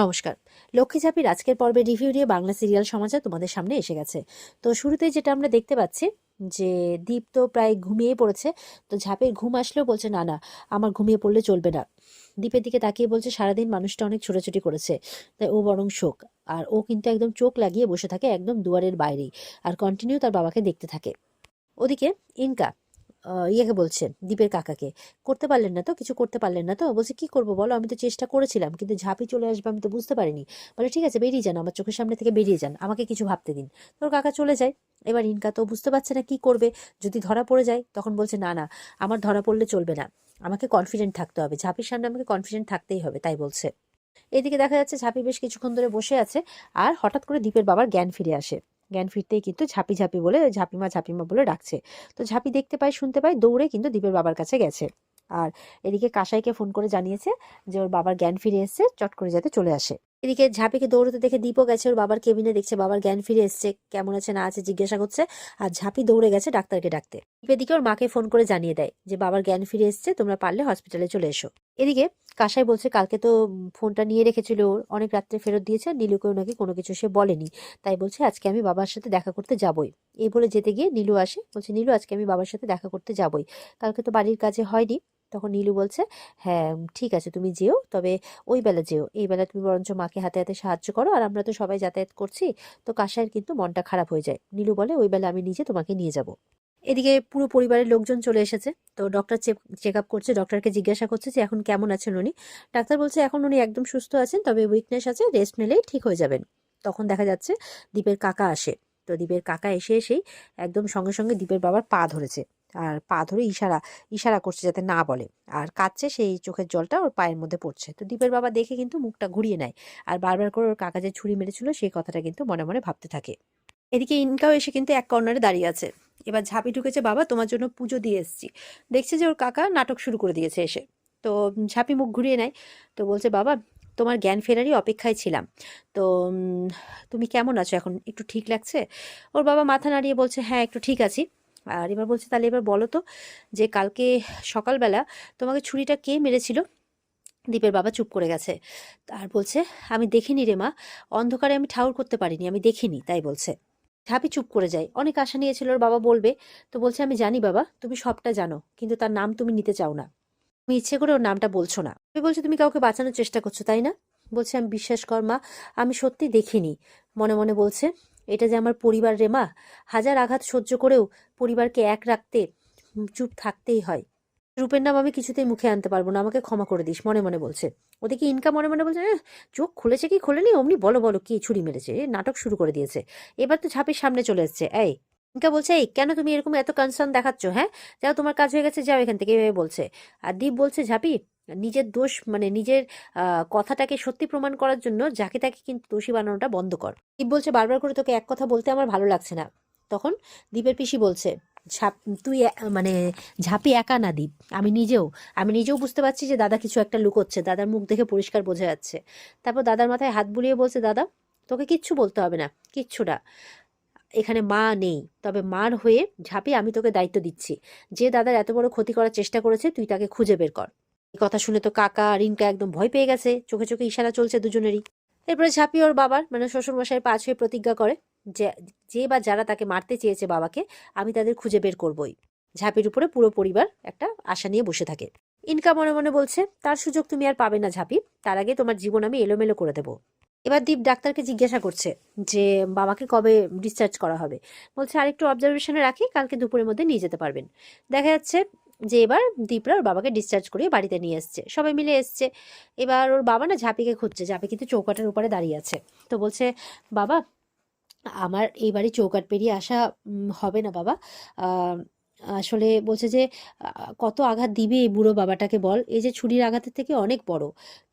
নমস্কার। লক্ষ্মী ঝাঁপির আজকের পর্বে রিভিউ নিয়ে বাংলা সিরিয়াল সমাচার তোমাদের সামনে এসে গেছে। তো শুরুতেই যেটা আমরা দেখতে পাচ্ছি যে দীপ তো প্রায় ঘুমিয়ে পড়েছে। তো ঝাঁপের ঘুম আসলেও বলছে না না, আমার ঘুমিয়ে পড়লে চলবে না। দীপের দিকে তাকিয়ে বলছে সারাদিন মানুষটা অনেক ছোটাছুটি করেছে, তাই ও বরং শোক। আর ও কিন্তু একদম চোখ লাগিয়ে বসে থাকে একদম দুয়ারের বাইরেই, আর কন্টিনিউ তার বাবাকে দেখতে থাকে। ওদিকে ইনকা ইয়েকে বলছে, দীপের কাকাকে, করতে পারলেন না তো, কিছু করতে পারলেন না তো? বলছে কি করবো বলো, আমি তো চেষ্টা করেছিলাম, কিন্তু ঝাঁপি চলে আসবে আমি তো বুঝতে পারিনি। বলে ঠিক আছে বেরিয়ে যান, আমার চোখের সামনে থেকে বেরিয়ে যান, আমাকে কিছু ভাবতে দিন। তোর কাকা চলে যায়। এবার ইনকা তো বুঝতে পারছে না কি করবে, যদি ধরা পড়ে যায়। তখন বলছে না না, আমার ধরা পড়লে চলবে না, আমাকে কনফিডেন্ট থাকতে হবে, ঝাঁপির সামনে আমাকে কনফিডেন্ট থাকতেই হবে, তাই বলছে। এদিকে দেখা যাচ্ছে ঝাঁপি বেশ কিছুক্ষণ ধরে বসে আছে, আর হঠাৎ করে দীপের বাবার জ্ঞান ফিরে আসে। জ্ঞান ফিরতেই কিন্তু ঝাঁপি ঝাঁপি বলে, ঝাঁপিমা ঝাঁপিমা বলে ডাকছে। তো ঝাঁপি দেখতে পায়, শুনতে পায়, দৌড়ে কিন্তু দীপের বাবার কাছে গেছে। আর এদিকে কাসাইকে ফোন করে জানিয়েছে যে ওর বাবার জ্ঞান ফিরে এসছে, চট করে যাতে চলে আসে। এদিকে ঝাঁপিকে দৌড়তে দেখে দীপও গেছে ওর বাবার কেবিনে, দেখছে বাবার জ্ঞান ফিরে এসছে, কেমন আছে না আছে জিজ্ঞাসা করছে। আর ঝাঁপি দৌড়ে গেছে ডাক্তারকে ডাকতে। দীপ এদিকে ওর মাকে ফোন করে জানিয়ে দেয় যে বাবার জ্ঞান ফিরে এসছে, তোমরা পারলে হসপিটালে চলে এসো। এদিকে কাসাই বলছে কালকে তো ফোনটা নিয়ে রেখেছিল, ওর অনেক রাত্রে ফেরত দিয়েছে, নীলুকেও নাকি কোনো কিছু সে বলেনি। তাই বলছে আজকে আমি বাবার সাথে দেখা করতে যাবই। এই বলে যেতে গিয়ে নীলু আসে, বলছে নীলু আজকে আমি বাবার সাথে দেখা করতে যাবই, কালকে তো বাড়ির কাজে হয়নি। তখন নীলু বলছে হ্যাঁ ঠিক আছে তুমি যেও, তবে ওই বেলা যেও, এই বেলা তুমি বরঞ্চ মাকে হাতে হাতে সাহায্য করো, আর আমরা তো সবাই যাতায়াত করছি। তো কাসাইয়ের কিন্তু মনটা খারাপ হয়ে যায়। নীলু বলে ওই বেলা আমি নিজে তোমাকে নিয়ে যাব। এদিকে পুরো পরিবারের লোকজন চলে এসেছে। তো ডক্টর চেক আপ করছে, ডক্টরকে জিজ্ঞাসা করছে যে এখন কেমন আছেন উনি। ডাক্তার বলছে এখন উনি একদম সুস্থ আছেন, তবে উইকনেস আছে, রেস্ট নিলেই ঠিক হয়ে যাবেন। তখন দেখা যাচ্ছে দীপের কাকা আসে। তো দীপের কাকা এসেই একদম সঙ্গে সঙ্গে দীপের বাবার পা ধরেছে, আর পা ধরে ইশারা ইশারা করছে যাতে না বলে। আর কাঁদছে, সেই চোখের জলটা ওর পায়ের মধ্যে পড়ছে। তো দীপের বাবা দেখে কিন্তু মুখটা ঘুরিয়ে নেয়, আর বারবার করে ওর কাকা যে ছুরি মেরেছিল সেই কথাটা কিন্তু মনে মনে ভাবতে থাকে। এদিকে ইনকাও এসে কিন্তু এক কর্নারে দাঁড়িয়ে আছে। এবার ঝাঁপি ঢুকেছে, বাবা তোমার জন্য পুজো দিয়ে এসেছি। দেখছে যে ওর কাকা নাটক শুরু করে দিয়েছে এসে। তো ঝাঁপি মুখ ঘুরিয়ে নেয়। তো বলছে বাবা তোমার জ্ঞান ফেরারই অপেক্ষায় ছিলাম। তো তুমি কেমন আছো এখন, একটু ঠিক লাগছে? ওর বাবা মাথা নাড়িয়ে বলছে হ্যাঁ একটু ঠিক আছি। আর এবার বলছে তাহলে এবার বলো তো, যে কালকে সকালবেলা তোমাকে ছুরিটা কে মেরেছিল? দীপের বাবা চুপ করে গেছে। আর বলছে আমি দেখিনি রে মা, অন্ধকারে আমি ঠাউর করতে পারিনি, আমি দেখিনি, তাই বলছে। ঝাঁপি চুপ করে যায়, অনেক আশা নিয়েছিল ওর বাবা বলবে। তো বলছে আমি জানি বাবা, তুমি সবটা জানো, কিন্তু তার নাম তুমি নিতে চাও না, তুমি ইচ্ছে করে ওর নামটা বলছো না। তুমি বলছো তুমি কাউকে বাঁচানোর চেষ্টা করছো, তাই না? বলছে আমি বিশ্বাস কর মা, আমি সত্যি দেখিনি। মনে মনে বলছে এটা যে আমার পরিবার রে মা, হাজার আঘাত সহ্য করেও পরিবারকে এক রাখতে চুপ থাকতেই হয়। রূপের নাম আমি কিছুতেই মুখে আনতে পারবো না, আমাকে ক্ষমা করে দিস, মনে মনে বলছে। ওদিকে ইনকা মনে মনে বলছে চোখ খুলেছে কি খোলেনি, অমনি বলো বলো কি ছুরি মেরেছে, নাটক শুরু করে দিয়েছে। এবার তো ঝাঁপির সামনে চলে এসছে। এই ইনকা বলছে এই কেন তুমি এরকম এত কনসার্ন দেখাচ্ছ? হ্যাঁ যাও, তোমার কাজ হয়ে গেছে, যাও এখান থেকে, এভাবে বলছে। আর দীপ বলছে ঝাঁপি নিজের দোষ মানে নিজের কথাটাকে সত্যি প্রমাণ করার জন্য যাকে তাকে কিন্তু দোষী বানানোটা বন্ধ কর। দীপ বলছে বারবার করে তোকে এক কথা বলতে আমার ভালো লাগছে না। তখন দীপের পিসি বলছে ঝাপ তুই মানে ঝাঁপি একা না দীপ, আমি নিজেও বুঝতে পারছি যে দাদা কিছু একটা লুকোচ্ছে, দাদার মুখ দেখে পরিষ্কার বোঝা যাচ্ছে। তারপর দাদার মাথায় হাত বুলিয়ে বলছে দাদা তোকে কিচ্ছু বলতে হবে না, কিচ্ছু না, এখানে মা নেই, তবে মার হয়ে ঝাঁপি আমি তোকে দায়িত্ব দিচ্ছি, যে দাদার এত বড় ক্ষতি করার চেষ্টা করেছে তুই তাকে খুঁজে বের কর। এই কথা শুনে তো কাকা রিনকা একদম ভয় পেয়ে গেছে, চোখে চোখে ইশারা চলছে দুজনেরই। এরপরে ঝাঁপি ওর বাবার মানে শ্বশুরমশাইয়ের পা ছুঁয়ে প্রতিজ্ঞা করে যে যে বা যারা তাকে মারতে চেয়েছে বাবাকে, আমি তাদের খুঁজে বের করবই। ঝাঁপির উপরে পুরো পরিবার একটা আশা নিয়ে বসে থাকে। ইনকা মনে মনে বলছে তার সুযোগ তুমি আর পাবে না ঝাঁপি, তার আগে তোমার জীবন আমি এলোমেলো করে দেবো। এবার দীপ ডাক্তারকে জিজ্ঞাসা করছে যে বাবাকে কবে ডিসচার্জ করা হবে। বলছে আরেকটু অবজারভেশনে রাখি, কালকে দুপুরের মধ্যে নিয়ে যেতে পারবেন। দেখা যাচ্ছে যে এবার দীপরা ওর বাবাকে ডিসচার্জ করিয়ে বাড়িতে নিয়ে এসছে, সবাই মিলে এসছে। এবার ওর বাবা না ঝাঁপিকে খুঁজছে, ঝাঁপি কিন্তু চৌকাটের উপরে দাঁড়িয়ে আছে। তো বলছে বাবা আমার এই বাড়ি চৌকাট পেরিয়ে আসা হবে না বাবা। আহ, আসলে বলছে যে কত আঘাত দিবে এই বুড়ো বাবাটাকে বল, এই যে ছুরির আঘাতের থেকে অনেক বড়।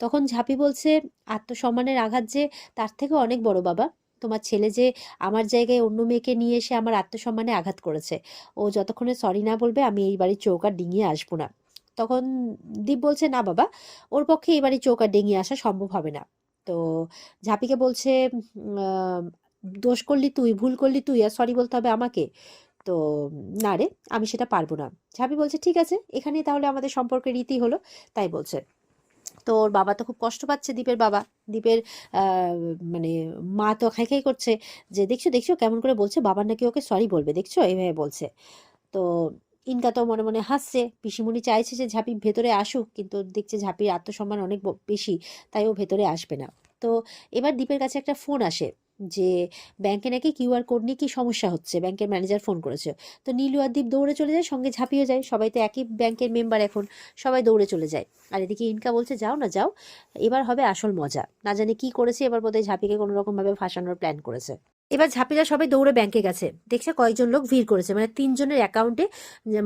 তখন ঝাঁপি বলছে আত্মসম্মানের আঘাত যে তার থেকে অনেক বড় বাবা, তোমার ছেলে যে আমার জায়গায় অন্য মেয়েকে নিয়ে এসে আমার আত্মসম্মানে আঘাত করেছে, ও যতক্ষণে সরি না বলবে আমি এই বাড়ির চৌকাট ডিঙিয়ে আসবো না। তখন দীপ বলছে না বাবা, ওর পক্ষে এই বাড়ির চৌকাট ডিঙিয়ে আসা সম্ভব হবে না। তো ঝাঁপিকে বলছে দোষ করলি তুই, ভুল করলি তুই, আর সরি বলতে হবে আমাকে? তো না রে, আমি সেটা পারবো না। ঝাঁপি বলছে ঠিক আছে, এখানেই তাহলে আমাদের সম্পর্কের রীতি হলো, তাই বলছে। তো ওর বাবা তো খুব কষ্ট পাচ্ছে, দীপের বাবা। দীপের মানে মা তো খাই খাই করছে যে দেখছো দেখছো কেমন করে বলছে, বাবার নাকি ওকে সরি বলবে, দেখছো এইভাবে বলছে। তো ইনকা তো মনে মনে হাসছে, পিসিমণি চাইছে যে ঝাঁপি ভেতরে আসুক, কিন্তু দেখছে ঝাঁপির আত্মসম্মান অনেক বেশি, তাই ও ভেতরে আসবে না। তো এবার দীপের কাছে একটা ফোন আসে যে ব্যাংকে নাকি কিউআর কোড নিয়ে কি সমস্যা হচ্ছে, ব্যাংকের ম্যানেজার ফোন করেছে। তো নীলু আর দীপ দৌড়ে চলে যায়, সঙ্গে ঝাঁপিয়ে যায়, সবাই তো একই ব্যাংকের মেম্বার এখন, সবাই দৌড়ে চলে যায়। আর এদিকে ইনকা বলছে যাও না যাও, এবার হবে আসল মজা, না জানি কি করেছে, এবার বোধহয় ঝাঁপিকে কোনো রকম ভাবে ফাঁসানোর প্ল্যান করেছে। এবার ঝাঁপিরা সবাই দৌড়ে ব্যাংকে গেছে, দেখছে কয়েকজন লোক ভিড় করেছে, মানে 3 জনের অ্যাকাউন্টে,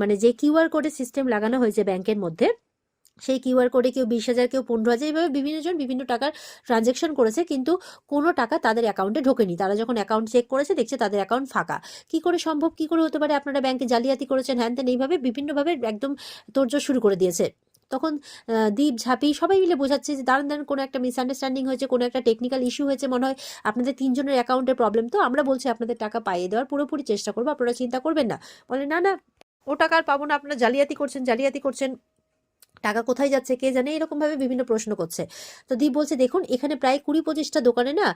মানে যে কিউআর কোডের সিস্টেম লাগানো হয়েছে ব্যাংকের মধ্যে, সেই কিউআর কোডে কেউ 20,000, কেউ 15,000, এইভাবে বিভিন্ন জন বিভিন্ন টাকার ট্রানজেকশন করেছে, কিন্তু কোনো টাকা তাদের অ্যাকাউন্টে ঢোকেনি। তারা যখন অ্যাকাউন্ট চেক করেছে দেখছে তাদের অ্যাকাউন্ট ফাঁকা। কি করে সম্ভব, কি করে হতে পারে, আপনারা ব্যাংকে জালিয়াতি করেছেন, হ্যান ত্যান, এইভাবে বিভিন্নভাবে একদম তোড়জোড় শুরু করে দিয়েছে। তখন দীপ, ঝাঁপি সবাই মিলে বোঝাচ্ছে যে দাঁড়ান দাঁড়ান, কোনো একটা মিসআন্ডারস্ট্যান্ডিং হয়েছে, কোনো একটা টেকনিক্যাল ইস্যু হয়েছে মনে হয়, আপনাদের 3 জনের অ্যাকাউন্টের প্রবলেম, তো আমরা বলছি আপনাদের টাকা পাইয়ে দেওয়ার পুরোপুরি চেষ্টা করবো, আপনারা চিন্তা করবেন না। বলে না না, ও টাকা আর পাবো না, আপনারা জালিয়াতি করছেন, জালিয়াতি করছেন, টাকা কোথায় যাচ্ছে কে জানে, এরকম ভাবে বিভিন্ন প্রশ্ন করছে। তো দীপ বলছে দেখুন এখানে প্রায় 20-25টা দোকানে না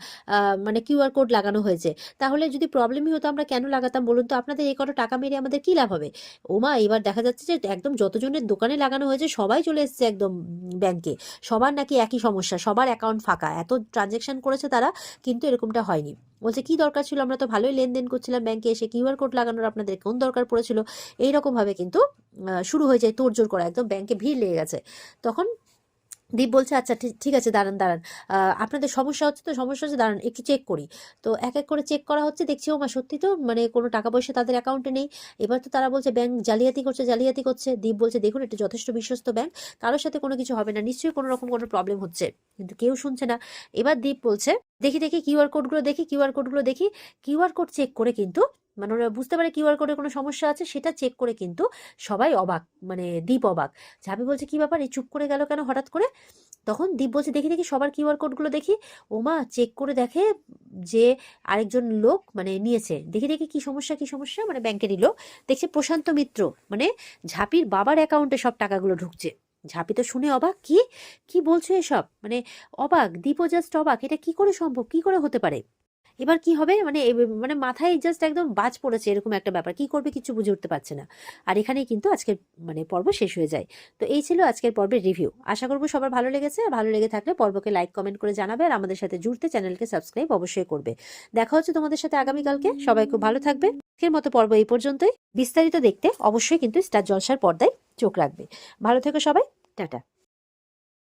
মানে কিউআর কোড লাগানো হয়েছে, তাহলে যদি প্রবলেমই হতো আমরা কেন লাগাতাম বলুন তো, আপনাদের এই কটা টাকা মেরে আমাদের কি লাভ হবে। ওমা, এবার দেখা যাচ্ছে যে একদম যতজনের দোকানে লাগানো হয়েছে সবাই চলে এসছে একদম ব্যাংকে, সবার নাকি একই সমস্যা, সবার অ্যাকাউন্ট ফাঁকা, এত ট্রানজেকশন করেছে তারা, কিন্তু এরকমটা হয়নি। বলছে কি দরকার ছিল, আমরা তো ভালোই লেনদেন করছিলাম ব্যাংকে এসে, কিউআর কোড লাগানোর আপনাদের কোন দরকার পড়েছিল। এইরকম ভাবে কিন্তু শুরু হয়ে যায় তোড়জোড় করা, একদম ব্যাংকে ভিড় লেগে গেছে। তখন দীপ বলছে আচ্ছা ঠিক আছে, দাঁড়ান দাঁড়ান, আপনাদের সমস্যা হচ্ছে, তো সমস্যা হচ্ছে, দাঁড়ান একটু চেক করি। তো এক এক করে চেক করা হচ্ছে, দেখছি ও মা সত্যি তো, মানে কোনো টাকা পয়সা তাদের অ্যাকাউন্টে নেই। এবার তো তারা বলছে ব্যাংক জালিয়াতি করছে, জালিয়াতি করছে। দীপ বলছে দেখুন এটা যথেষ্ট বিশ্বস্ত ব্যাংক, কারোর সাথে কোনো কিছু হবে না, নিশ্চয়ই কোনো রকম কোনো প্রবলেম হচ্ছে, কিন্তু কেউ শুনছে না। এবার দীপ বলছে দেখি দেখি কিউআর কোডগুলো দেখি, কিউআর কোডগুলো দেখি। কিউআর কোড চেক করে কিন্তু, মানে ওরা বুঝতে পারে কিউআর কোডে কোনো সমস্যা আছে, সেটা চেক করে কিন্তু সবাই অবাক, মানে দীপ অবাক। ঝাঁপি বলছে কি ব্যাপার, এই চুপ করে গেল কেন হঠাৎ করে। তখন দীপ বলছে দেখি দেখি সবার কিউআর কোডগুলো দেখি। ওমা, চেক করে দেখে যে আরেকজন লোক মানে নিয়েছে, দেখি দেখি কি সমস্যা কি সমস্যা, মানে ব্যাংকেরই লোক, দেখছে প্রশান্ত মিত্র, মানে ঝাঁপির বাবার অ্যাকাউন্টে সব টাকাগুলো ঢুকছে। ঝাঁপি তো শুনে অবাক, কি কি বলছো এসব, মানে অবাক, দীপও জাস্ট অবাক, এটা কি করে সম্ভব, কি করে হতে পারে। এবার কি হবে, মানে মানে মাথায় জাস্ট একদম বাজ পড়েছে, এরকম একটা ব্যাপার, কি করবে কিছু বুঝে উঠতে পারছে না। আর এখানেই কিন্তু আজকের মানে পর্ব শেষ হয়ে যায়। তো এই ছিল আজকের পর্বের রিভিউ, আশা করবো সবার ভালো লেগেছে। ভালো লেগে থাকলে পর্বকে লাইক কমেন্ট করে জানাবে, আর আমাদের সাথে জুড়তে চ্যানেলকে সাবস্ক্রাইব অবশ্যই করবে। দেখা হচ্ছে তোমাদের সাথে আগামীকালকে, সবাই খুব ভালো থাকবে। আজকের মতো পর্ব এই পর্যন্তই, বিস্তারিত দেখতে অবশ্যই কিন্তু স্টার জলসার পর্দায় চোখ রাখবে। ভালো থেকো সবাই, টাটা।